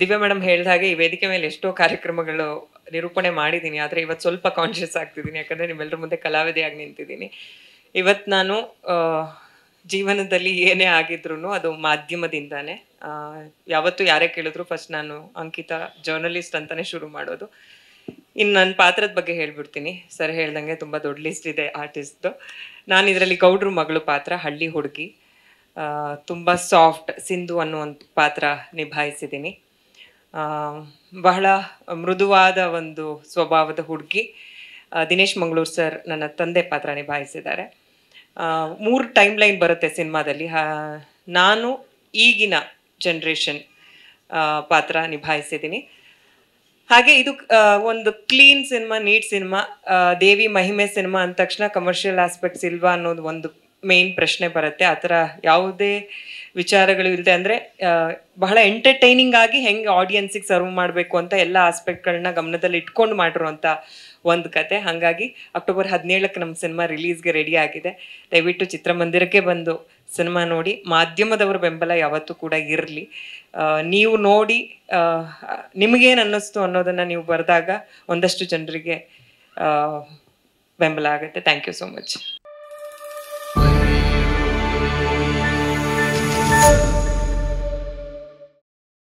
Divya madam ಹೇಳಿದ ಹಾಗೆ ಈ ವೇದಿಕೆ ಮೇಲೆ ಎಷ್ಟೋ ಕಾರ್ಯಕ್ರಮಗಳು ನಿರೂಪಣೆ ಮಾಡಿದ್ದೀನಿ, ಆದರೆ ಇವತ್ತು ಸ್ವಲ್ಪ ಕಾನ್ಷಿಯಸ್ ಆಗ್ತಿದ್ದೀನಿ, ಯಾಕಂದರೆ ನಿಮ್ಮೆಲ್ಲರ ಮುಂದೆ ಕಲಾವಿದೆಯಾಗಿ ನಿಂತಿದ್ದೀನಿ. ಇವತ್ತು ನಾನು ಜೀವನದಲ್ಲಿ ಏನೇ ಆಗಿದ್ರು ಅದು ಮಾಧ್ಯಮದಿಂದಾನೆ. ಯಾವತ್ತೂ ಯಾರೇ ಕೇಳಿದ್ರು ಫಸ್ಟ್ ನಾನು ಅಂಕಿತಾ ಜರ್ನಲಿಸ್ಟ್ ಅಂತಲೇ ಶುರು ಮಾಡೋದು. ಇನ್ನು ನನ್ನ ಪಾತ್ರದ ಬಗ್ಗೆ ಹೇಳ್ಬಿಡ್ತೀನಿ. ಸರ್ ಹೇಳ್ದಂಗೆ ತುಂಬ ದೊಡ್ಡ ಲಿಸ್ಟ್ ಇದೆ ಆರ್ಟಿಸ್ಟ್ದು. ನಾನು ಇದರಲ್ಲಿ ಗೌಡ್ರ ಮಗಳು ಪಾತ್ರ, ಹಳ್ಳಿ ಹುಡುಗಿ. ತುಂಬ ಸಾಫ್ಟ್ ಸಿಂಧು ಅನ್ನುವಂಥ ಪಾತ್ರ ನಿಭಾಯಿಸಿದ್ದೀನಿ. ಬಹಳ ಮೃದುವಾದ ಒಂದು ಸ್ವಭಾವದ ಹುಡುಗಿ. ದಿನೇಶ್ ಮಂಗಳೂರು ಸರ್ ನನ್ನ ತಂದೆ ಪಾತ್ರ ನಿಭಾಯಿಸಿದ್ದಾರೆ. 3 ಟೈಮ್ ಲೈನ್ ಬರುತ್ತೆ ಸಿನಿಮಾದಲ್ಲಿ. ನಾನು ಈಗಿನ ಜನ್ರೇಷನ್ ಪಾತ್ರ ನಿಭಾಯಿಸಿದ್ದೀನಿ. ಹಾಗೆ ಇದು ಒಂದು ಕ್ಲೀನ್ ಸಿನಿಮಾ, ನೀಟ್ ಸಿನಿಮಾ. ದೇವಿ ಮಹಿಮೆ ಸಿನಿಮಾ ಅಂದ ತಕ್ಷಣ ಕಮರ್ಷಿಯಲ್ ಆಸ್ಪೆಕ್ಟ್ಸ್ ಇಲ್ವಾ ಅನ್ನೋದು ಒಂದು ಮೇನ್ ಪ್ರಶ್ನೆ ಬರುತ್ತೆ. ಆ ಥರ ಯಾವುದೇ ವಿಚಾರಗಳು ಇಲ್ಲದೆ, ಅಂದರೆ ಬಹಳ ಎಂಟರ್ಟೈನಿಂಗ್ ಆಗಿ ಹೆಂಗೆ ಆಡಿಯನ್ಸಿಗೆ ಸರ್ವ್ ಮಾಡಬೇಕು ಅಂತ ಎಲ್ಲ ಆಸ್ಪೆಕ್ಟ್ಗಳನ್ನ ಗಮನದಲ್ಲಿ ಇಟ್ಕೊಂಡು ಮಾಡಿರುವಂಥ ಒಂದು ಕತೆ. ಹಾಗಾಗಿ ಅಕ್ಟೋಬರ್ 17ಕ್ಕೆ ನಮ್ಮ ಸಿನಿಮಾ ರಿಲೀಸ್ಗೆ ರೆಡಿ ಆಗಿದೆ. ದಯವಿಟ್ಟು ಚಿತ್ರಮಂದಿರಕ್ಕೆ ಬಂದು ಸಿನಿಮಾ ನೋಡಿ. ಮಾಧ್ಯಮದವರ ಬೆಂಬಲ ಯಾವತ್ತೂ ಕೂಡ ಇರಲಿ. ನೀವು ನೋಡಿ ನಿಮಗೇನು ಅನ್ನಿಸ್ತು ಅನ್ನೋದನ್ನು ನೀವು ಬರೆದಾಗ ಒಂದಷ್ಟು ಜನರಿಗೆ ಬೆಂಬಲ ಆಗುತ್ತೆ. Thank you so much.